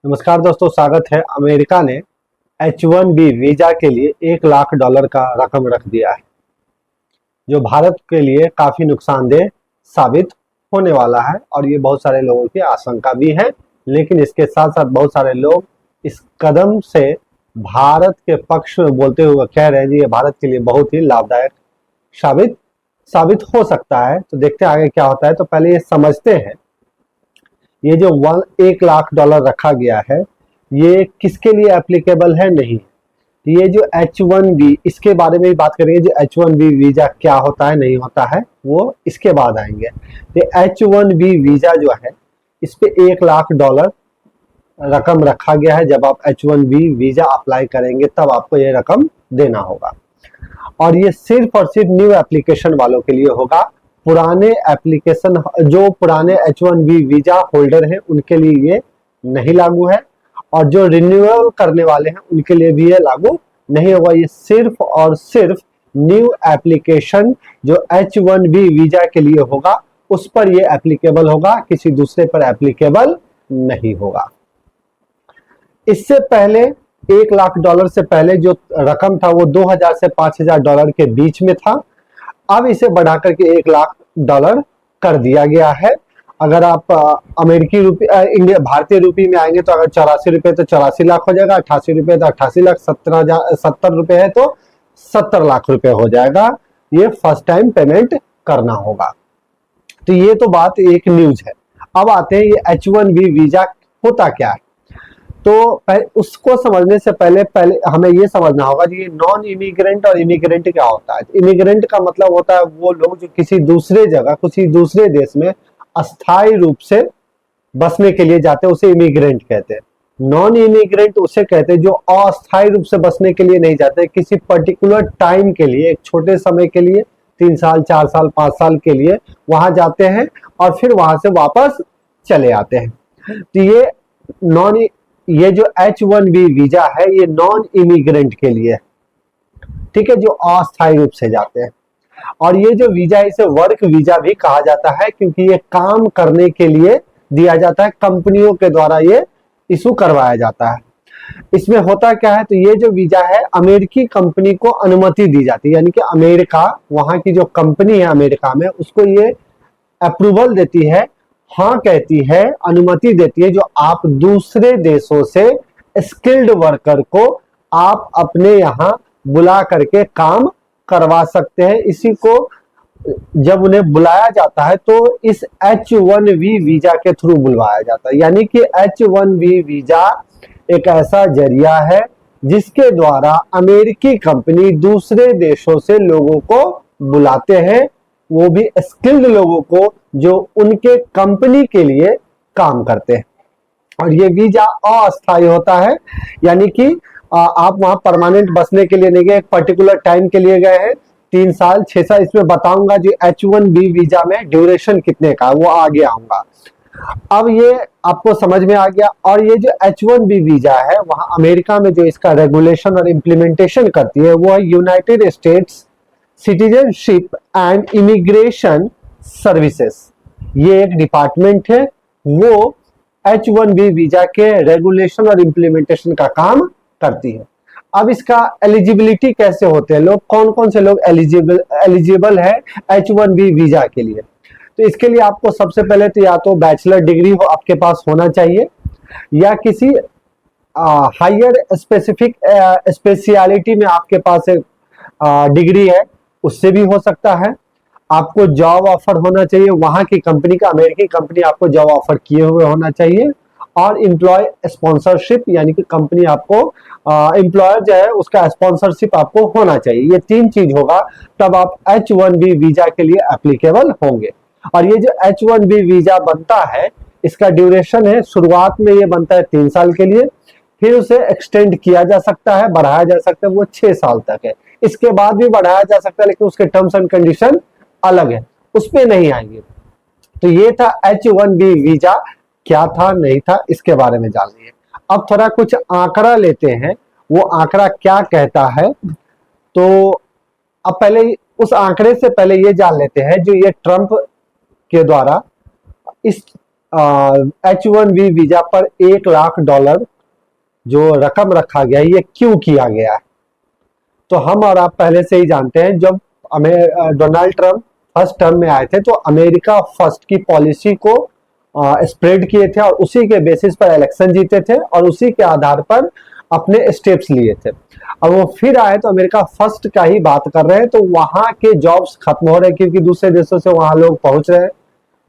नमस्कार दोस्तों, स्वागत है। अमेरिका ने H1B वीजा के लिए $1 लाख का रकम रख दिया है, जो भारत के लिए काफी नुकसानदेह साबित होने वाला है और ये बहुत सारे लोगों की आशंका भी है। लेकिन इसके साथ साथ बहुत सारे लोग इस कदम से भारत के पक्ष में बोलते हुए कह रहे हैं कि ये भारत के लिए बहुत ही लाभदायक साबित हो सकता है। तो देखते हैं आगे क्या होता है। तो पहले ये समझते हैं, ये जो $1 लाख रखा गया है, ये किसके लिए एप्लीकेबल है नहीं। तो ये जो H1B, इसके बारे में भी बात करेंगे। जो H1B वीजा क्या होता है नहीं होता है वो इसके बाद आएंगे। ये H1B वीजा जो है, इस पे $1 लाख रकम रखा गया है। जब आप H1B वीजा अप्लाई करेंगे तब आपको ये रकम देना होगा और ये सिर्फ और सिर्फ न्यू एप्लीकेशन वालों के लिए होगा। पुराने एप्लीकेशन, जो पुराने H1B वीजा होल्डर हैं उनके लिए ये नहीं लागू है और जो रिन्यूअल करने वाले हैं उनके लिए भी ये लागू नहीं होगा। ये सिर्फ और सिर्फ न्यू एप्लीकेशन जो H1B वीजा के लिए होगा उस पर ये एप्लीकेबल होगा, किसी दूसरे पर एप्लीकेबल नहीं होगा। इससे पहले $1 लाख से पहले जो रकम था वो $2000 से $5000 के बीच में था। अब इसे बढ़ाकर के $1 लाख कर दिया गया है। अगर आप अमेरिकी रुपये, इंडिया भारतीय रुपये में आएंगे तो अगर 84 रुपये तो 84 लाख हो जाएगा, 88 रुपये तो 88 लाख, 70 रुपये है तो 70 लाख रुपए हो जाएगा। ये फर्स्ट टाइम पेमेंट करना होगा। तो ये तो बात एक न्यूज है। अब आते हैं ये H1B वीजा होता क्या है। तो उसको समझने से पहले हमें ये समझना होगा कि ये नॉन इमिग्रेंट और इमिग्रेंट क्या होता है। इमिग्रेंट का मतलब होता है वो लोग जो किसी दूसरे जगह, किसी दूसरे देश में अस्थायी रूप से बसने के लिए जाते हैं, उसे इमिग्रेंट कहते हैं। नॉन इमिग्रेंट उसे कहते हैं जो अस्थायी रूप से बसने के लिए नहीं जाते, किसी पर्टिकुलर टाइम के लिए, एक छोटे समय के लिए, 3 साल 4 साल 5 साल के लिए वहां जाते हैं और फिर वहां से वापस चले आते हैं। तो ये जो H1B वीजा है ये नॉन इमिग्रेंट के लिए, ठीक है, जो अस्थायी रूप से जाते हैं। और ये जो वीजा है इसे वर्क वीजा भी कहा जाता है, क्योंकि ये काम करने के लिए दिया जाता है, कंपनियों के द्वारा ये इशू करवाया जाता है। इसमें होता क्या है, तो ये जो वीजा है अमेरिकी कंपनी को अनुमति दी जाती है, यानी कि अमेरिका, वहां की जो कंपनी है अमेरिका में, उसको ये अप्रूवल देती है, हाँ कहती है, अनुमति देती है, जो आप दूसरे देशों से स्किल्ड वर्कर को आप अपने यहाँ बुला करके काम करवा सकते हैं। इसी को जब उन्हें बुलाया जाता है तो इस H1B वीजा के थ्रू बुलवाया जाता है। यानी कि H1B वीजा एक ऐसा जरिया है जिसके द्वारा अमेरिकी कंपनी दूसरे देशों से लोगों को बुलाते हैं, वो भी स्किल्ड लोगों को जो उनके कंपनी के लिए काम करते हैं। और ये वीजा अस्थायी होता है, यानी कि आप वहां परमानेंट बसने के लिए नहीं गए, एक पर्टिकुलर टाइम के लिए गए हैं, 3 साल 6 साल। इसमें बताऊंगा जो H1B वीजा में ड्यूरेशन कितने का, वो आगे आऊंगा। अब ये आपको समझ में आ गया। और ये जो H1B वीजा है वहां अमेरिका में जो इसका रेगुलेशन और इम्प्लीमेंटेशन करती है वो है United states citizenship and immigration services. ये एक डिपार्टमेंट है, वो H1B वीजा के रेगुलेशन और इम्प्लीमेंटेशन का काम करती है। अब इसका एलिजिबिलिटी कैसे होते हैं, लोग कौन कौन से लोग एलिजिबल है H1B वीजा के लिए। तो इसके लिए आपको सबसे पहले तो या तो बैचलर डिग्री हो आपके पास होना चाहिए, या किसी हायर स्पेसिफिक स्पेशलिटी में आपके पास एक डिग्री है, उससे भी हो सकता है। आपको जॉब ऑफर होना चाहिए, वहां की कंपनी का, अमेरिकी कंपनी आपको जॉब ऑफर किए हुए होना चाहिए। और एम्प्लॉय स्पॉन्सरशिप, यानी कि कंपनी आपको, एम्प्लॉयर जो है उसका स्पॉन्सरशिप आपको होना चाहिए। ये 3 चीज होगा तब आप H1B वीजा के लिए एप्लीकेबल होंगे। और ये जो H1B वीजा बनता है इसका ड्यूरेशन है, शुरुआत में ये बनता है 3 साल के लिए, फिर उसे एक्सटेंड किया जा सकता है, बढ़ाया जा सकता है, वो 6 साल तक है। इसके बाद भी बढ़ाया जा सकता है, लेकिन उसके टर्म्स एंड कंडीशन अलग है, उसमें नहीं आएंगे। तो ये था H1B वीजा, क्या था नहीं था इसके बारे में जान लिए। अब थोड़ा कुछ आंकड़ा लेते हैं, वो आंकड़ा क्या कहता है। तो अब पहले उस आंकड़े से पहले ये जान लेते हैं जो ये ट्रंप के द्वारा इस H1B वीजा पर $1 लाख जो रकम रखा गया है, ये क्यों किया गया है? तो हम और आप पहले से ही जानते हैं, जब हमें डोनाल्ड ट्रंप फर्स्ट टर्म में आए थे तो अमेरिका फर्स्ट की पॉलिसी को स्प्रेड किए थे और उसी के बेसिस पर इलेक्शन जीते थे और उसी के आधार पर अपने स्टेप्स लिए थे। अब वो फिर आए तो अमेरिका फर्स्ट का ही बात कर रहे हैं, तो वहां के जॉब्स खत्म हो रहे हैं क्योंकि दूसरे देशों से वहां लोग पहुंच रहे हैं,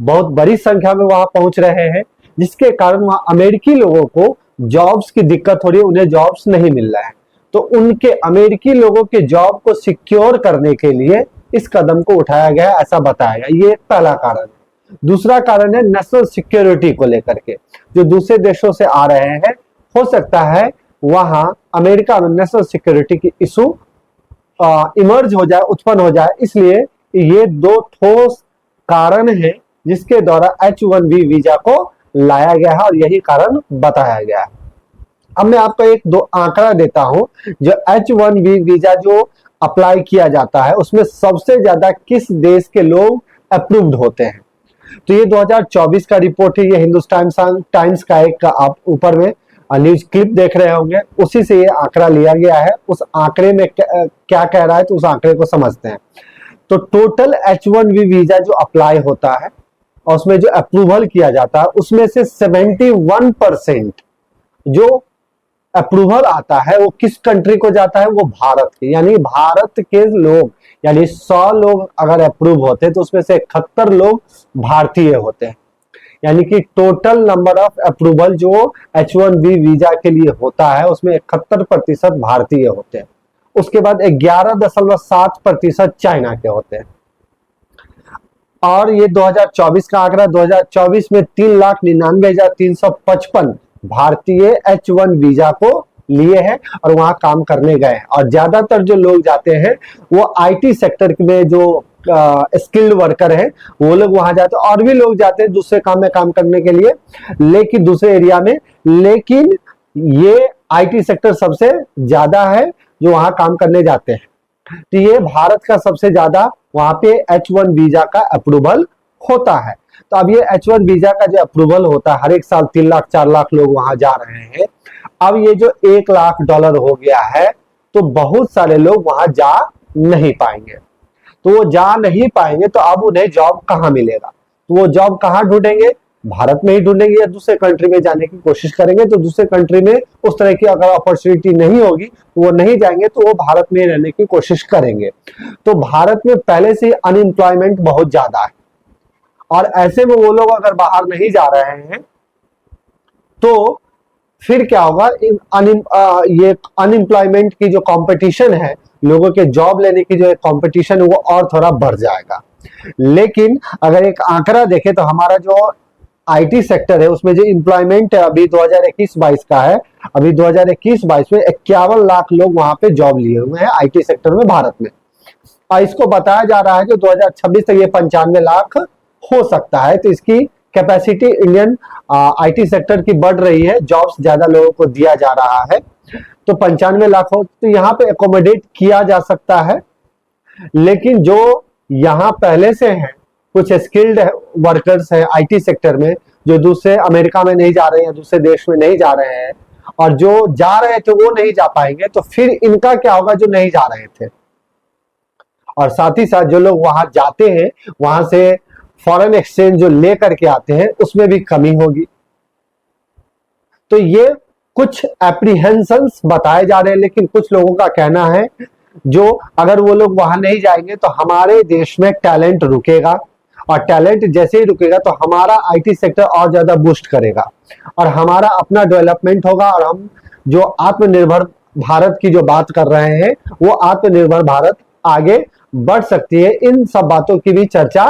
बहुत बड़ी संख्या में वहां पहुंच रहे हैं, जिसके कारण वहां अमेरिकी लोगों को जॉब्स की दिक्कत हो रही है, उन्हें जॉब्स नहीं मिल रहे हैं। तो उनके अमेरिकी लोगों के जॉब को सिक्योर करने के लिए इस कदम को उठाया गया, ऐसा बताया गया। ये पहला कारण है। दूसरा कारण है नेशनल सिक्योरिटी को लेकर के, जो दूसरे देशों से आ रहे हैं, हो सकता है वहां अमेरिका में नेशनल सिक्योरिटी की इशू इमर्ज हो जाए, उत्पन्न हो जाए, इसलिए ये दो ठोस कारण है जिसके द्वारा H1B वीजा को लाया गया है और यही कारण बताया गया है। अब मैं आपको एक दो आंकड़ा देता हूं, जो H1B वीजा जो अप्लाई किया जाता है उसमें सबसे ज्यादा किस देश के लोग अप्रूव्ड होते हैं। तो ये 2024 का रिपोर्ट है, ये हिंदुस्तान टाइम्स का एक आप ऊपर में न्यूज क्लिप देख रहे होंगे, उसी से ये आंकड़ा लिया गया है। उस आंकड़े में क्या कह रहा है, तो उस आंकड़े को समझते हैं। तो टोटल H1B वीजा जो अप्लाई होता है और उसमें जो अप्रूवल किया जाता है, उसमें से 71% जो अप्रूवल आता है वो किस कंट्री को जाता है, वो भारत के, यानी भारत के लोग, यानी 100 लोग अगर अप्रूव होते हैं तो उसमें से 71 लोग भारतीय होते हैं। यानी कि टोटल नंबर ऑफ अप्रूवल जो H1B वीजा के लिए होता है उसमें 71% भारतीय होते हैं। उसके बाद 11.7% चाइना के होते हैं। और ये 2024 का आंकड़ा, 2024 में 3,99,355 भारतीय H1 वीजा को लिए हैं और वहां काम करने गए हैं। और ज्यादातर जो लोग जाते हैं वो IT सेक्टर में, जो स्किल्ड वर्कर है वो लोग वहां जाते हैं, और भी लोग जाते हैं दूसरे काम में काम करने के लिए, लेकिन दूसरे एरिया में, लेकिन ये IT सेक्टर सबसे ज्यादा है जो वहां काम करने जाते हैं। तो ये भारत का सबसे ज्यादा वहां पे H1 वीजा का अप्रूवल होता है। तो अब ये H1 वीजा का जो अप्रूवल होता है, हर एक साल 3 लाख 4 लाख लोग वहां जा रहे हैं। अब ये जो $1 लाख हो गया है, तो बहुत सारे लोग वहां जा नहीं पाएंगे। तो वो जा नहीं पाएंगे तो अब उन्हें जॉब कहाँ मिलेगा? तो वो जॉब कहाँ ढूंढेंगे? भारत में ही ढूंढेंगे या दूसरे कंट्री में जाने की कोशिश करेंगे। तो दूसरे कंट्री में उस तरह की अगर अपॉर्चुनिटी नहीं होगी तो वो नहीं जाएंगे, तो वो भारत में रहने की कोशिश करेंगे। तो भारत में पहले से अनएम्प्लॉयमेंट बहुत ज्यादा है, और ऐसे में वो लोग अगर बाहर नहीं जा रहे हैं तो फिर क्या होगा? ये अनएम्प्लॉयमेंट की जो कंपटीशन है, लोगों के जॉब लेने की जो कंपटीशन है, वो और थोड़ा बढ़ जाएगा। लेकिन अगर एक आंकड़ा देखें तो हमारा जो IT सेक्टर है उसमें जो एम्प्लॉयमेंट है अभी 2021-22 का है, अभी 2021-22 में 51 लाख लोग वहां पे जॉब लिए हुए हैं IT सेक्टर में भारत में। और इसको बताया जा रहा है कि 2026 तक ये 95 लाख हो सकता है। तो इसकी कैपेसिटी इंडियन IT सेक्टर की बढ़ रही है, जॉब्स ज्यादा लोगों को दिया जा रहा है। तो 95 लाख हो तो यहाँ पे एकोमोडेट किया जा सकता है। लेकिन जो यहाँ पहले से हैं, कुछ स्किल्ड वर्कर्स हैं IT सेक्टर में, जो दूसरे अमेरिका में नहीं जा रहे हैं, दूसरे देश में नहीं जा रहे हैं, और जो जा रहे थे वो नहीं जा पाएंगे, तो फिर इनका क्या होगा जो नहीं जा रहे थे? और साथ ही साथ जो लोग वहां जाते हैं, वहां से फॉरेन एक्सचेंज जो ले करके आते हैं, उसमें भी कमी होगी। तो ये कुछ एप्रीहेंशंस बताए जा रहे हैं, लेकिन कुछ लोगों का कहना है जो अगर वो लोग वहां नहीं जाएंगे तो हमारे देश में टैलेंट रुकेगा, और टैलेंट जैसे ही रुकेगा तो हमारा IT सेक्टर और ज्यादा बूस्ट करेगा और हमारा अपना डेवलपमेंट होगा, और हम जो आत्मनिर्भर भारत की जो बात कर रहे हैं वो आत्मनिर्भर भारत आगे बढ़ सकती है। इन सब बातों की भी चर्चा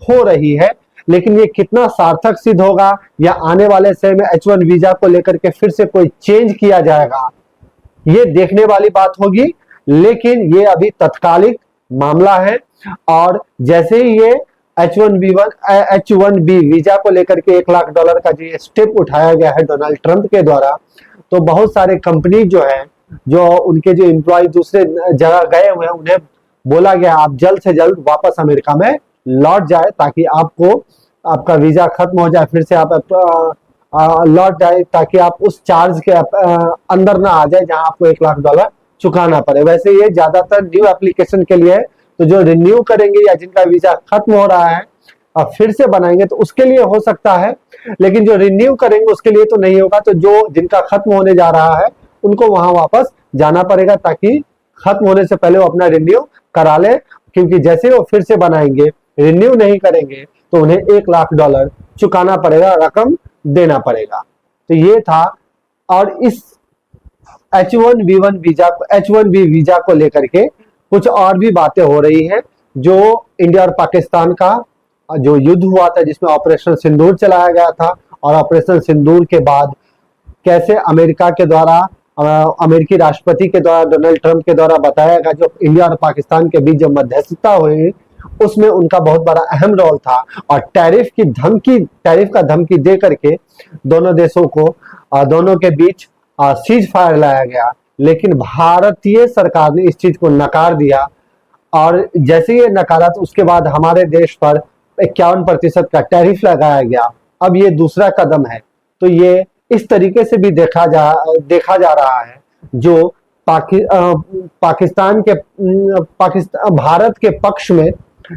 हो रही है, लेकिन ये कितना सार्थक सिद्ध होगा, या आने वाले समय में H1 वीजा को लेकर के फिर से कोई चेंज किया जाएगा, ये देखने वाली बात होगी। लेकिन ये अभी तत्कालिक मामला है, और जैसे ही ये H1B वीजा को लेकर के $1 लाख का जो स्टेप उठाया गया है डोनाल्ड ट्रंप के द्वारा, तो बहुत सारे कंपनी जो है, जो उनके जो एम्प्लॉय दूसरे जगह गए हुए हैं, उन्हें बोला गया आप जल्द से जल्द वापस अमेरिका में लौट जाए, ताकि आपको आपका वीजा खत्म हो जाए, फिर से आप लौट जाए, ताकि आप उस चार्ज के अंदर ना आ जाए जहां आपको $1 लाख चुकाना पड़े। वैसे ये ज्यादातर न्यू एप्लीकेशन के लिए है, तो जो रिन्यू करेंगे या जिनका वीजा खत्म हो रहा है और फिर से बनाएंगे तो उसके लिए हो सकता है, लेकिन जो रिन्यू करेंगे उसके लिए तो नहीं होगा। तो जो जिनका खत्म होने जा रहा है उनको वहां वापस जाना पड़ेगा, ताकि खत्म होने से पहले वो अपना रिन्यू करा ले, क्योंकि जैसे वो फिर से बनाएंगे, रिन्यू नहीं करेंगे तो उन्हें $1 लाख चुकाना पड़ेगा, रकम देना पड़ेगा। तो ये था। और इस H1B वीजा को लेकर के कुछ और भी बातें हो रही हैं। जो इंडिया और पाकिस्तान का जो युद्ध हुआ था, जिसमें ऑपरेशन सिंदूर चलाया गया था, और ऑपरेशन सिंदूर के बाद कैसे अमेरिका के द्वारा, अमेरिकी राष्ट्रपति के द्वारा, डोनाल्ड ट्रंप के द्वारा बताया गया, जो इंडिया और पाकिस्तान के बीच जो मध्यस्थता हुई उसमें उनका बहुत बड़ा अहम रोल था। और टैरिफ का धमकी दे करके दोनों देशों को, दोनों के बीच सीज फायर लाया गया, लेकिन भारतीय सरकार ने इस चीज को नकार दिया। और जैसे ये नकारा तो उसके बाद हमारे देश पर 51% का टैरिफ लगाया गया। अब ये दूसरा कदम है। तो ये इस तरीके से भी देखा जा रहा है, जो पाकिस्तान भारत के पक्ष में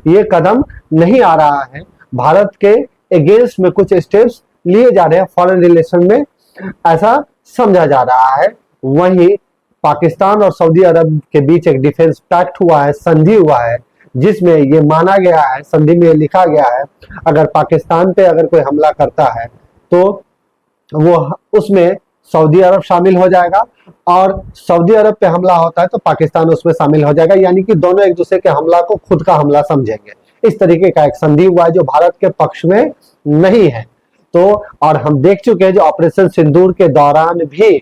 ये कदम नहीं आ रहा है। भारत के अगेंस्ट में कुछ स्टेप्स लिए जा रहे हैं फॉरेन रिलेशन में, ऐसा समझा जा रहा है। वहीं पाकिस्तान और सऊदी अरब के बीच एक डिफेंस पैक्ट हुआ है, संधि हुआ है, जिसमें ये माना गया है, संधि में लिखा गया है, अगर पाकिस्तान पे अगर कोई हमला करता है तो वो उसमें सऊदी अरब शामिल हो जाएगा, और सऊदी अरब पे हमला होता है तो पाकिस्तान उसमें शामिल हो जाएगा, यानी कि दोनों एक दूसरे के हमला को खुद का हमला समझेंगे। इस तरीके का एक संधि हुआ है जो भारत के पक्ष में नहीं है। तो और हम देख चुके हैं जो ऑपरेशन सिंदूर के दौरान भी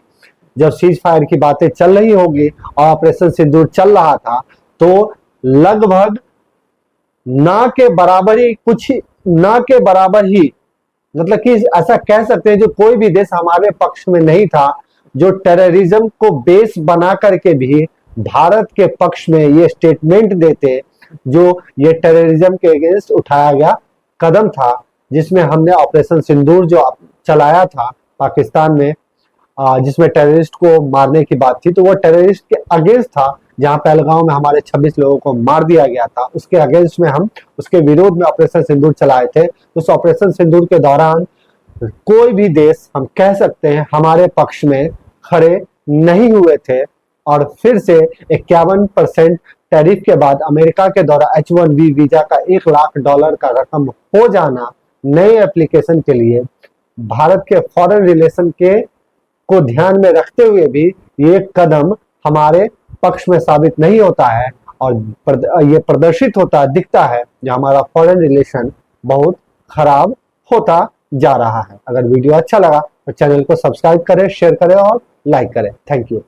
जब सीज फायर की बातें चल रही होगी और ऑपरेशन सिंदूर चल रहा था, तो लगभग ना के बराबर ही मतलब कि ऐसा कह सकते हैं जो कोई भी देश हमारे पक्ष में नहीं था, जो टेररिज्म को बेस बना करके भी भारत के पक्ष में ये स्टेटमेंट देते, जो ये टेररिज्म के अगेंस्ट उठाया गया कदम था, जिसमें हमने ऑपरेशन सिंदूर जो चलाया था पाकिस्तान में, जिसमें टेररिस्ट को मारने की बात थी, तो वो टेररिस्ट के अगेंस्ट था। जहां पहलगांव में हमारे 26 लोगों को मार दिया गया था, उसके अगेंस्ट में हम उसके विरोध में ऑपरेशन सिंदूर चलाए थे। उस ऑपरेशन सिंदूर के दौरान कोई भी देश हम कह सकते हैं हमारे पक्ष में खड़े नहीं हुए थे। और फिर से 51% टैरिफ के बाद अमेरिका के द्वारा H1B वीजा का $1 लाख का रकम हो जाना नए एप्लीकेशन के लिए भारत के फॉरेन रिलेशन के को ध्यान में रखते हुए भी ये कदम हमारे पक्ष में साबित नहीं होता है, और ये प्रदर्शित दिखता है जो हमारा फॉरेन रिलेशन बहुत खराब होता जा रहा है। अगर वीडियो अच्छा लगा तो चैनल को सब्सक्राइब करें, शेयर करें और लाइक करें। Thank you.